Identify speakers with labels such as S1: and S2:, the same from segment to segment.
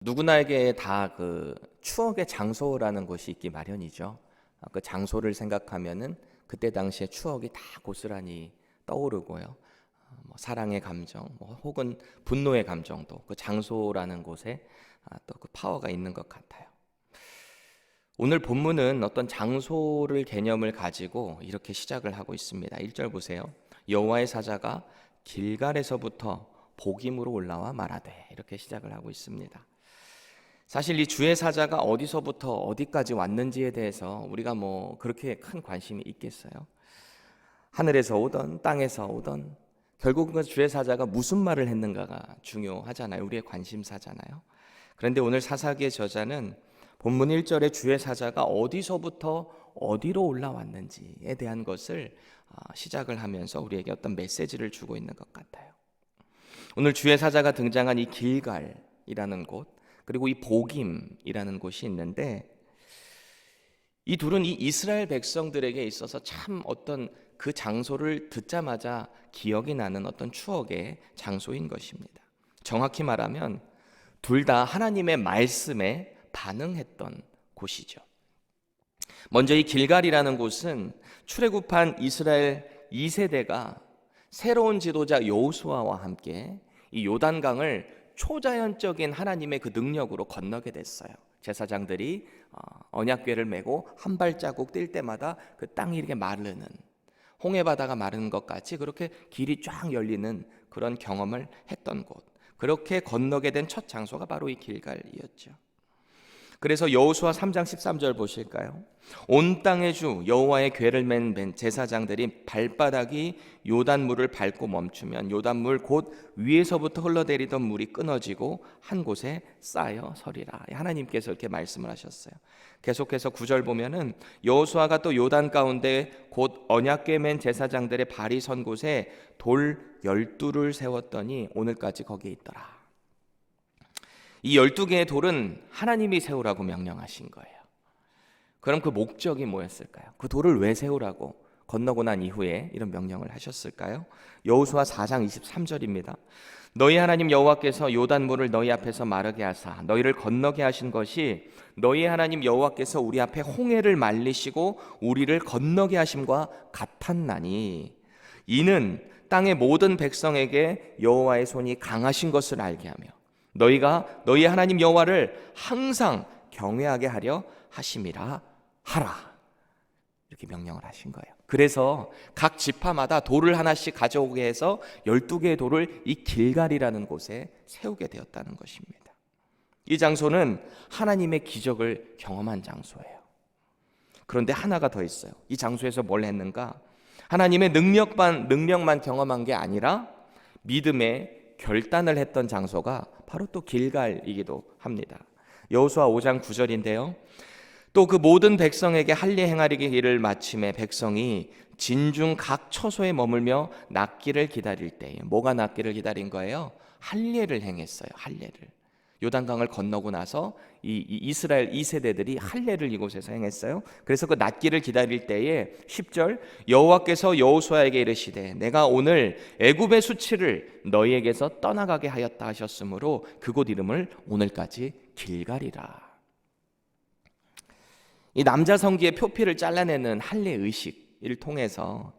S1: 누구나에게 다 그 추억의 장소라는 곳이 있기 마련이죠. 그 장소를 생각하면은 그때 당시의 추억이 다 고스란히 떠오르고요. 뭐 사랑의 감정, 뭐 혹은 분노의 감정도 그 장소라는 곳에 또 그 파워가 있는 것 같아요. 오늘 본문은 어떤 장소를 개념을 가지고 이렇게 시작을 하고 있습니다. 1절 보세요. 여호와의 사자가 길갈에서부터 복임으로 올라와 말하되, 이렇게 시작을 하고 있습니다. 사실 이 주의 사자가 어디서부터 어디까지 왔는지에 대해서 우리가 뭐 그렇게 큰 관심이 있겠어요? 하늘에서 오던 땅에서 오던 결국은 그 주의 사자가 무슨 말을 했는가가 중요하잖아요. 우리의 관심사잖아요. 그런데 오늘 사사기의 저자는 본문 1절에 주의 사자가 어디서부터 어디로 올라왔는지에 대한 것을 시작을 하면서 우리에게 어떤 메시지를 주고 있는 것 같아요. 오늘 주의 사자가 등장한 이 길갈이라는 곳, 그리고 이 복임이라는 곳이 있는데, 이 둘은 이 이스라엘 백성들에게 있어서 참 어떤 그 장소를 듣자마자 기억이 나는 어떤 추억의 장소인 것입니다. 정확히 말하면 둘 다 하나님의 말씀에 반응했던 곳이죠. 먼저 이 길갈이라는 곳은 출애굽한 이스라엘 2세대가 새로운 지도자 여호수아와 함께 이 요단강을 초자연적인 하나님의 그 능력으로 건너게 됐어요. 제사장들이 언약궤를 메고 한 발자국 뛸 때마다 그 땅이 이렇게 마르는, 홍해 바다가 마르는 것 같이 그렇게 길이 쫙 열리는 그런 경험을 했던 곳, 그렇게 건너게 된 첫 장소가 바로 이 길갈이었죠. 그래서 여호수아 3장 13절 보실까요? 온 땅의 주 여호와의 궤를 맨 제사장들이 발바닥이 요단물을 밟고 멈추면 요단물 곧 위에서부터 흘러내리던 물이 끊어지고 한 곳에 쌓여 서리라. 하나님께서 이렇게 말씀을 하셨어요. 계속해서 9절 보면은 여호수아가 또 요단 가운데 곧 언약궤 맨 제사장들의 발이 선 곳에 돌 12를 세웠더니 오늘까지 거기에 있더라. 이 12개의 돌은 하나님이 세우라고 명령하신 거예요. 그럼 그 목적이 뭐였을까요? 그 돌을 왜 세우라고 건너고 난 이후에 이런 명령을 하셨을까요? 여호수아 4장 23절입니다. 너희 하나님 여호와께서 요단물을 너희 앞에서 마르게 하사 너희를 건너게 하신 것이 너희 하나님 여호와께서 우리 앞에 홍해를 말리시고 우리를 건너게 하심과 같았나니, 이는 땅의 모든 백성에게 여호와의 손이 강하신 것을 알게 하며 너희가 너희 하나님 여호와를 항상 경외하게 하려 하심이라 하라. 이렇게 명령을 하신 거예요. 그래서 각 지파마다 돌을 하나씩 가져오게 해서 12개의 돌을 이 길갈이라는 곳에 세우게 되었다는 것입니다. 이 장소는 하나님의 기적을 경험한 장소예요. 그런데 하나가 더 있어요. 이 장소에서 뭘 했는가? 하나님의 능력만 경험한 게 아니라 믿음의 결단을 했던 장소가 바로 또 길갈이기도 합니다. 여호수아 5장 9절인데요. 또 그 모든 백성에게 할례 행하리기를 마침에 백성이 진중 각 처소에 머물며 낫기를 기다릴 때에, 뭐가 낫기를 기다린 거예요? 할례를 행했어요. 할례를. 요단강을 건너고 나서 이 이스라엘 2세대들이 할례를 이곳에서 행했어요. 그래서 그 낫기를 기다릴 때에 10절 여호와께서 여호수아에게 이르시되 내가 오늘 애굽의 수치를 너희에게서 떠나가게 하였다 하셨으므로 그곳 이름을 오늘까지 길갈이라. 이 남자 성기의 표피를 잘라내는 할례 의식을 통해서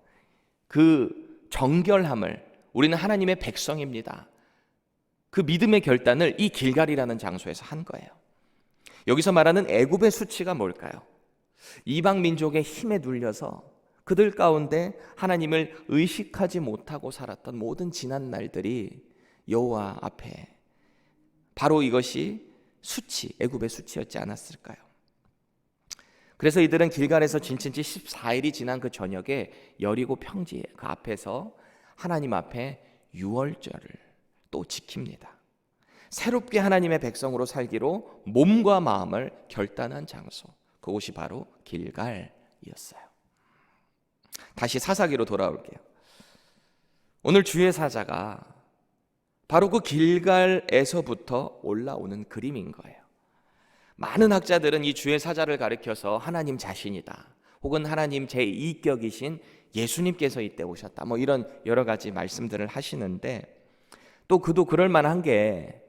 S1: 그 정결함을, 우리는 하나님의 백성입니다, 그 믿음의 결단을 이 길갈이라는 장소에서 한 거예요. 여기서 말하는 애굽의 수치가 뭘까요? 이방 민족의 힘에 눌려서 그들 가운데 하나님을 의식하지 못하고 살았던 모든 지난 날들이 여호와 앞에, 바로 이것이 수치, 애굽의 수치였지 않았을까요? 그래서 이들은 길갈에서 지친 지 14일이 지난 그 저녁에 여리고 평지에 그 앞에서 하나님 앞에 유월절을 또 지킵니다. 새롭게 하나님의 백성으로 살기로 몸과 마음을 결단한 장소, 그곳이 바로 길갈이었어요. 다시 사사기로 돌아올게요. 오늘 주의 사자가 바로 그 길갈에서부터 올라오는 그림인 거예요. 많은 학자들은 이 주의 사자를 가리켜서 하나님 자신이다, 혹은 하나님 제2격이신 예수님께서 이때 오셨다, 뭐 이런 여러 가지 말씀들을 하시는데, 또 그도 그럴 만한 게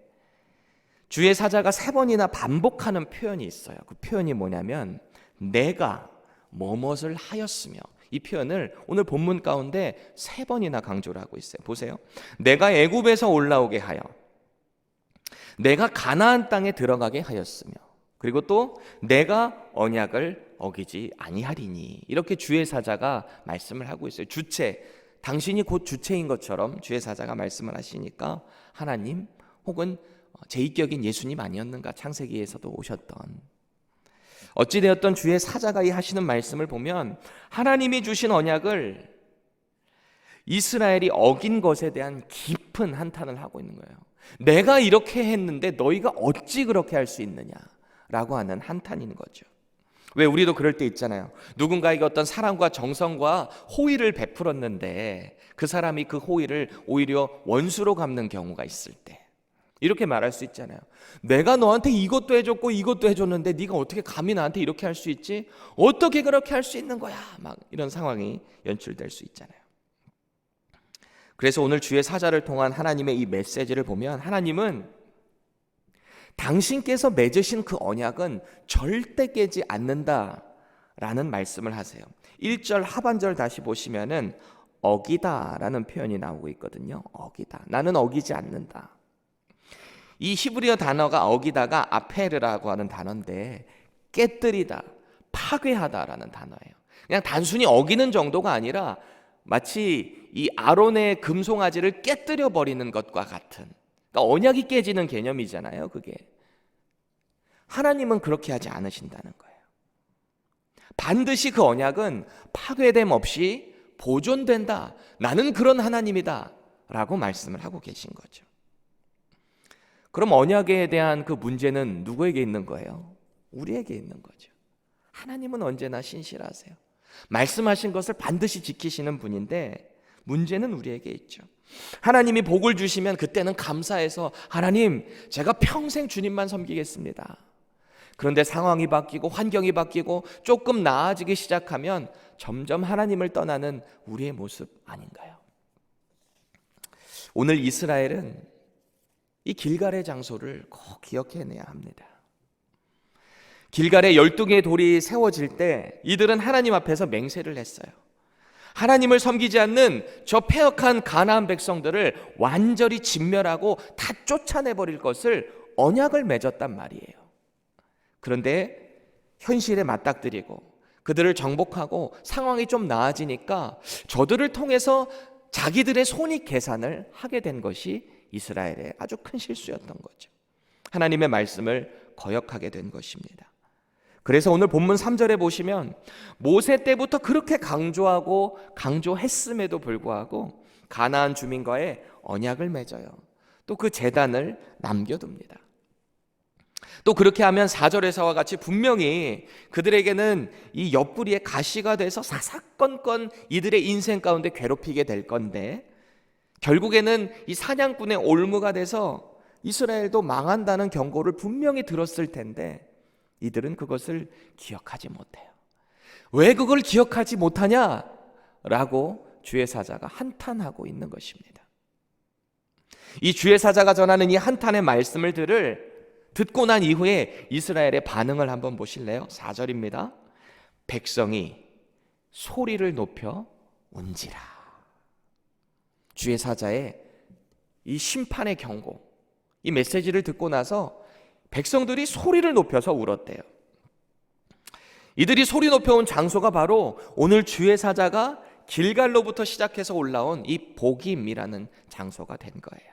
S1: 주의 사자가 3번이나 반복하는 표현이 있어요. 그 표현이 뭐냐면 내가 뭐뭇을 하였으며, 이 표현을 오늘 본문 가운데 3번이나 강조를 하고 있어요. 보세요. 내가 애굽에서 올라오게 하여, 내가 가나안 땅에 들어가게 하였으며, 그리고 또 내가 언약을 어기지 아니하리니, 이렇게 주의 사자가 말씀을 하고 있어요. 주체, 당신이 곧 주체인 것처럼 주의 사자가 말씀을 하시니까 하나님 혹은 제2격인 예수님 아니었는가, 창세기에서도 오셨던. 어찌되었던 주의 사자가 이 하시는 말씀을 보면 하나님이 주신 언약을 이스라엘이 어긴 것에 대한 깊은 한탄을 하고 있는 거예요. 내가 이렇게 했는데 너희가 어찌 그렇게 할 수 있느냐라고 하는 한탄인 거죠. 왜 우리도 그럴 때 있잖아요. 누군가에게 어떤 사랑과 정성과 호의를 베풀었는데 그 사람이 그 호의를 오히려 원수로 갚는 경우가 있을 때 이렇게 말할 수 있잖아요. 내가 너한테 이것도 해줬고 이것도 해줬는데 네가 어떻게 감히 나한테 이렇게 할 수 있지? 어떻게 그렇게 할 수 있는 거야? 막 이런 상황이 연출될 수 있잖아요. 그래서 오늘 주의 사자를 통한 하나님의 이 메시지를 보면 하나님은 당신께서 맺으신 그 언약은 절대 깨지 않는다라는 말씀을 하세요. 1절 하반절 다시 보시면은 어기다라는 표현이 나오고 있거든요. 어기다. 나는 어기지 않는다. 이 히브리어 단어가 어기다가 아페르라고 하는 단어인데 깨뜨리다, 파괴하다라는 단어예요. 그냥 단순히 어기는 정도가 아니라 마치 이 아론의 금송아지를 깨뜨려 버리는 것과 같은, 그러니까 언약이 깨지는 개념이잖아요. 그게 하나님은 그렇게 하지 않으신다는 거예요. 반드시 그 언약은 파괴됨 없이 보존된다. 나는 그런 하나님이다 라고 말씀을 하고 계신 거죠. 그럼 언약에 대한 그 문제는 누구에게 있는 거예요? 우리에게 있는 거죠. 하나님은 언제나 신실하세요. 말씀하신 것을 반드시 지키시는 분인데 문제는 우리에게 있죠. 하나님이 복을 주시면 그때는 감사해서 하나님 제가 평생 주님만 섬기겠습니다. 그런데 상황이 바뀌고 환경이 바뀌고 조금 나아지기 시작하면 점점 하나님을 떠나는 우리의 모습 아닌가요? 오늘 이스라엘은 이 길갈의 장소를 꼭 기억해내야 합니다. 길갈에 12개의 돌이 세워질 때 이들은 하나님 앞에서 맹세를 했어요. 하나님을 섬기지 않는 저 패역한 가나안 백성들을 완전히 진멸하고 다 쫓아내버릴 것을 언약을 맺었단 말이에요. 그런데 현실에 맞닥뜨리고 그들을 정복하고 상황이 좀 나아지니까 저들을 통해서 자기들의 손익 계산을 하게 된 것이 이스라엘의 아주 큰 실수였던 거죠. 하나님의 말씀을 거역하게 된 것입니다. 그래서 오늘 본문 3절에 보시면 모세 때부터 그렇게 강조하고 강조했음에도 불구하고 가나안 주민과의 언약을 맺어요. 또 그 제단을 남겨둡니다. 또 그렇게 하면 4절에서와 같이 분명히 그들에게는 이 옆구리에 가시가 돼서 사사건건 이들의 인생 가운데 괴롭히게 될 건데 결국에는 이 사냥꾼의 올무가 돼서 이스라엘도 망한다는 경고를 분명히 들었을 텐데 이들은 그것을 기억하지 못해요. 왜 그걸 기억하지 못하냐라고 주의 사자가 한탄하고 있는 것입니다. 이 주의 사자가 전하는 이 한탄의 말씀을 듣고 난 이후에 이스라엘의 반응을 한번 보실래요? 4절입니다. 백성이 소리를 높여 운지라. 주의 사자의 이 심판의 경고, 이 메시지를 듣고 나서 백성들이 소리를 높여서 울었대요. 이들이 소리 높여온 장소가 바로 오늘 주의 사자가 길갈로부터 시작해서 올라온 이 보김이라는 장소가 된 거예요.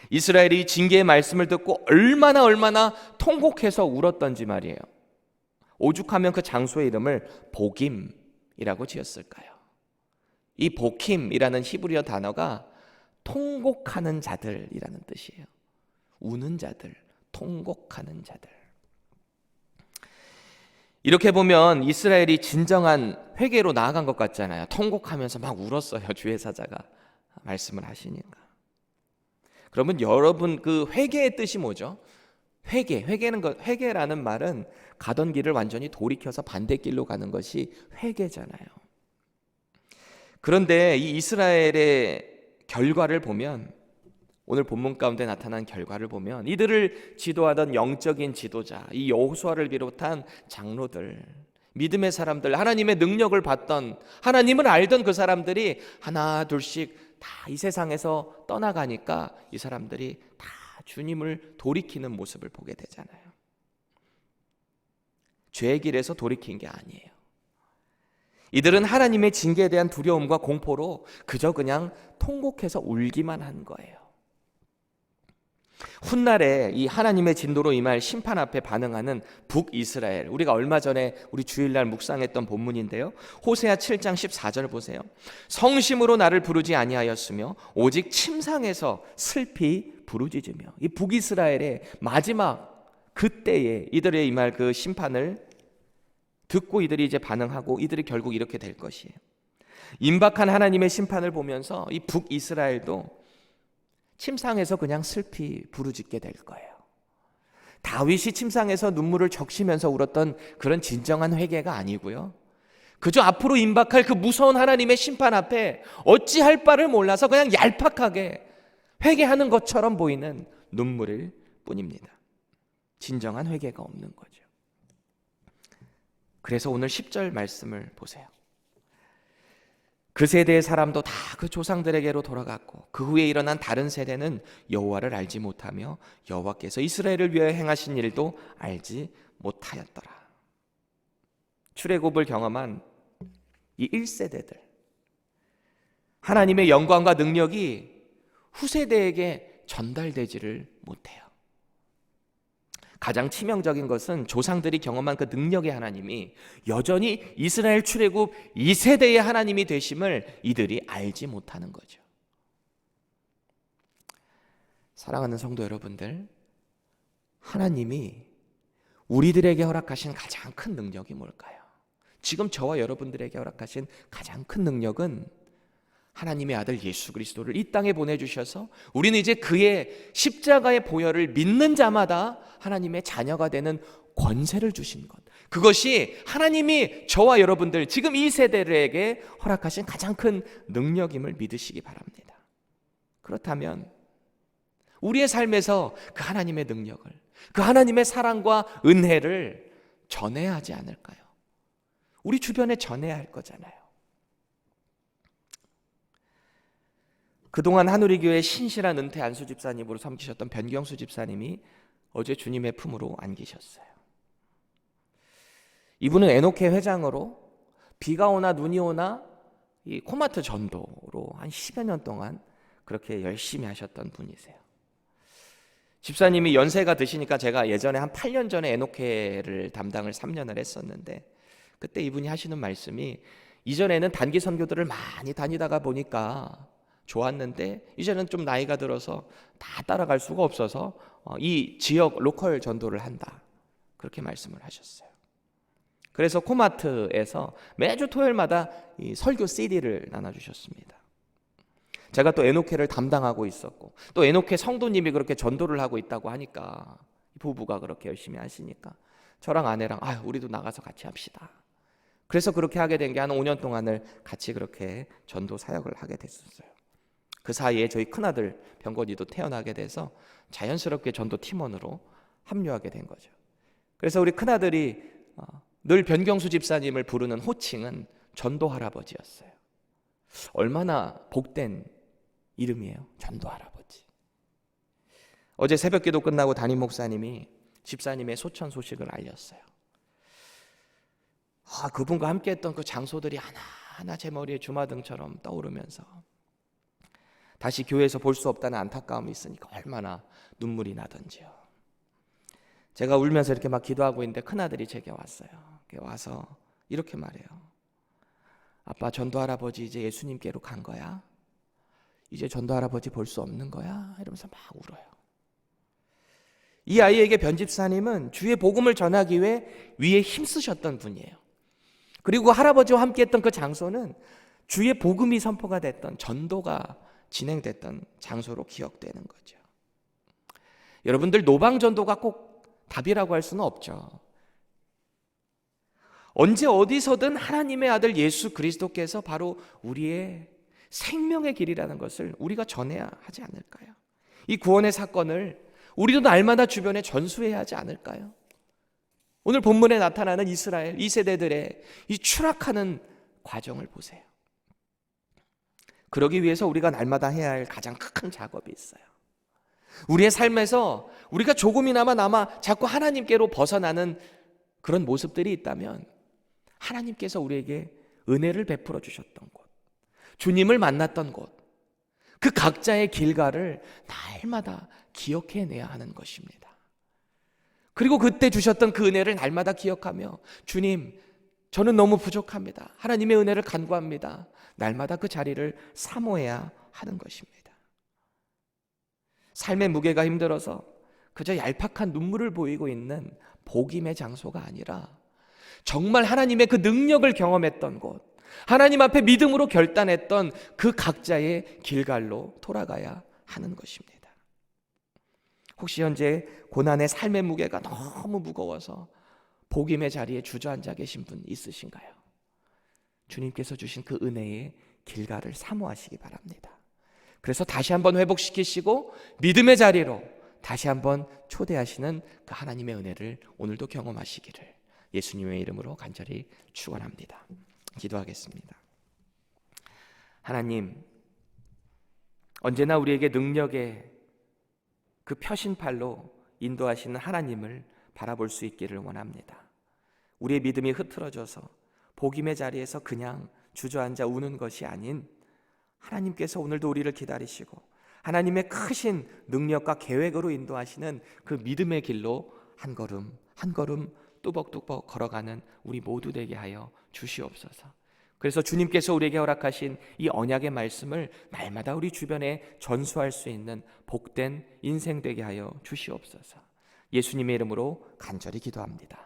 S1: 이스라엘이 징계의 말씀을 듣고 얼마나 통곡해서 울었던지 말이에요. 오죽하면 그 장소의 이름을 보김이라고 지었을까요? 이 보킴이라는 히브리어 단어가 통곡하는 자들이라는 뜻이에요. 우는 자들, 통곡하는 자들. 이렇게 보면 이스라엘이 진정한 회개로 나아간 것 같잖아요. 통곡하면서 막 울었어요. 주의 사자가 말씀을 하시니까. 그러면 여러분 그 회개의 뜻이 뭐죠? 회개라는 말은 가던 길을 완전히 돌이켜서 반대길로 가는 것이 회개잖아요. 그런데 이 이스라엘의 결과를 보면 오늘 본문 가운데 나타난 결과를 보면 이들을 지도하던 영적인 지도자, 이 여호수아를 비롯한 장로들, 믿음의 사람들, 하나님의 능력을 봤던, 하나님을 알던 그 사람들이 하나 둘씩 다 이 세상에서 떠나가니까 이 사람들이 다 주님을 돌이키는 모습을 보게 되잖아요. 죄의 길에서 돌이킨 게 아니에요. 이들은 하나님의 징계에 대한 두려움과 공포로 그저 그냥 통곡해서 울기만 한 거예요. 훗날에 이 하나님의 진노로 임할 심판 앞에 반응하는 북이스라엘, 우리가 얼마 전에 우리 주일날 묵상했던 본문인데요, 호세아 7장 14절 보세요. 성심으로 나를 부르지 아니하였으며 오직 침상에서 슬피 부르짖으며. 이 북이스라엘의 마지막 그때에 이들의 임할 그 심판을 듣고 이들이 이제 반응하고 이들이 결국 이렇게 될 것이에요. 임박한 하나님의 심판을 보면서 이 북이스라엘도 침상에서 그냥 슬피 부르짖게 될 거예요. 다윗이 침상에서 눈물을 적시면서 울었던 그런 진정한 회개가 아니고요, 그저 앞으로 임박할 그 무서운 하나님의 심판 앞에 어찌할 바를 몰라서 그냥 얄팍하게 회개하는 것처럼 보이는 눈물일 뿐입니다. 진정한 회개가 없는 거죠. 그래서 오늘 10절 말씀을 보세요. 그 세대의 사람도 다 그 조상들에게로 돌아갔고 그 후에 일어난 다른 세대는 여호와를 알지 못하며 여호와께서 이스라엘을 위하여 행하신 일도 알지 못하였더라. 출애굽을 경험한 이 1세대들, 하나님의 영광과 능력이 후세대에게 전달되지를 못해요. 가장 치명적인 것은 조상들이 경험한 그 능력의 하나님이 여전히 이스라엘 출애굽 2세대의 하나님이 되심을 이들이 알지 못하는 거죠. 사랑하는 성도 여러분들, 하나님이 우리들에게 허락하신 가장 큰 능력이 뭘까요? 지금 저와 여러분들에게 허락하신 가장 큰 능력은 하나님의 아들 예수 그리스도를 이 땅에 보내주셔서 우리는 이제 그의 십자가의 보혈을 믿는 자마다 하나님의 자녀가 되는 권세를 주신 것, 그것이 하나님이 저와 여러분들 지금 이 세대들에게 허락하신 가장 큰 능력임을 믿으시기 바랍니다. 그렇다면 우리의 삶에서 그 하나님의 능력을, 그 하나님의 사랑과 은혜를 전해야 하지 않을까요? 우리 주변에 전해야 할 거잖아요. 그동안 한우리교회 신실한 은퇴 안수 집사님으로 섬기셨던 변경수 집사님이 어제 주님의 품으로 안기셨어요. 이분은 에녹회 회장으로 비가 오나 눈이 오나 이 코마트 전도로 한 10여 년 동안 그렇게 열심히 하셨던 분이세요. 집사님이 연세가 드시니까 제가 예전에 한 8년 전에 에녹회를 담당을 3년을 했었는데, 그때 이분이 하시는 말씀이, 이전에는 단기 선교들을 많이 다니다가 보니까 좋았는데 이제는 좀 나이가 들어서 다 따라갈 수가 없어서 이 지역 로컬 전도를 한다, 그렇게 말씀을 하셨어요. 그래서 코마트에서 매주 토요일마다 이 설교 CD를 나눠주셨습니다. 제가 또 에녹회를 담당하고 있었고 또 에녹회 성도님이 그렇게 전도를 하고 있다고 하니까, 부부가 그렇게 열심히 하시니까 저랑 아내랑 우리도 나가서 같이 합시다. 그래서 그렇게 하게 된 게 한 5년 동안을 같이 그렇게 전도 사역을 하게 됐었어요. 그 사이에 저희 큰아들 병건이도 태어나게 돼서 자연스럽게 전도 팀원으로 합류하게 된 거죠. 그래서 우리 큰아들이 늘 변경수 집사님을 부르는 호칭은 전도 할아버지였어요. 얼마나 복된 이름이에요, 전도 할아버지. 어제 새벽기도 끝나고 담임 목사님이 집사님의 소천 소식을 알렸어요. 그분과 함께했던 그 장소들이 하나하나 제 머리에 주마등처럼 떠오르면서 다시 교회에서 볼 수 없다는 안타까움이 있으니까 얼마나 눈물이 나던지요. 제가 울면서 이렇게 막 기도하고 있는데 큰아들이 제게 왔어요. 와서 이렇게 말해요. 아빠, 전도 할아버지 이제 예수님께로 간 거야? 이제 전도 할아버지 볼 수 없는 거야? 이러면서 막 울어요. 이 아이에게 변 집사님은 주의 복음을 전하기 위해 힘쓰셨던 분이에요. 그리고 할아버지와 함께했던 그 장소는 주의 복음이 선포가 됐던, 전도가 진행됐던 장소로 기억되는 거죠. 여러분들, 노방전도가 꼭 답이라고 할 수는 없죠. 언제 어디서든 하나님의 아들 예수 그리스도께서 바로 우리의 생명의 길이라는 것을 우리가 전해야 하지 않을까요? 이 구원의 사건을 우리도 날마다 주변에 전수해야 하지 않을까요? 오늘 본문에 나타나는 이스라엘 2세대들의 이 추락하는 과정을 보세요. 그러기 위해서 우리가 날마다 해야 할 가장 큰 작업이 있어요. 우리의 삶에서 우리가 조금이나마 자꾸 하나님께로 벗어나는 그런 모습들이 있다면 하나님께서 우리에게 은혜를 베풀어 주셨던 곳, 주님을 만났던 곳, 그 각자의 길가를 날마다 기억해내야 하는 것입니다. 그리고 그때 주셨던 그 은혜를 날마다 기억하며 주님, 저는 너무 부족합니다. 하나님의 은혜를 간구합니다. 날마다 그 자리를 사모해야 하는 것입니다. 삶의 무게가 힘들어서 그저 얄팍한 눈물을 보이고 있는 복임의 장소가 아니라 정말 하나님의 그 능력을 경험했던 곳, 하나님 앞에 믿음으로 결단했던 그 각자의 길갈로 돌아가야 하는 것입니다. 혹시 현재 고난의 삶의 무게가 너무 무거워서 복임의 자리에 주저앉아 계신 분 있으신가요? 주님께서 주신 그 은혜의 길가를 사모하시기 바랍니다. 그래서 다시 한번 회복시키시고 믿음의 자리로 다시 한번 초대하시는 그 하나님의 은혜를 오늘도 경험하시기를 예수님의 이름으로 간절히 축원합니다. 기도하겠습니다. 하나님, 언제나 우리에게 능력의 그 표신팔로 인도하시는 하나님을 바라볼 수 있기를 원합니다. 우리의 믿음이 흐트러져서 복임의 자리에서 그냥 주저앉아 우는 것이 아닌 하나님께서 오늘도 우리를 기다리시고 하나님의 크신 능력과 계획으로 인도하시는 그 믿음의 길로 한 걸음 한 걸음 뚜벅뚜벅 걸어가는 우리 모두 되게 하여 주시옵소서. 그래서 주님께서 우리에게 허락하신 이 언약의 말씀을 날마다 우리 주변에 전수할 수 있는 복된 인생 되게 하여 주시옵소서. 예수님의 이름으로 간절히 기도합니다.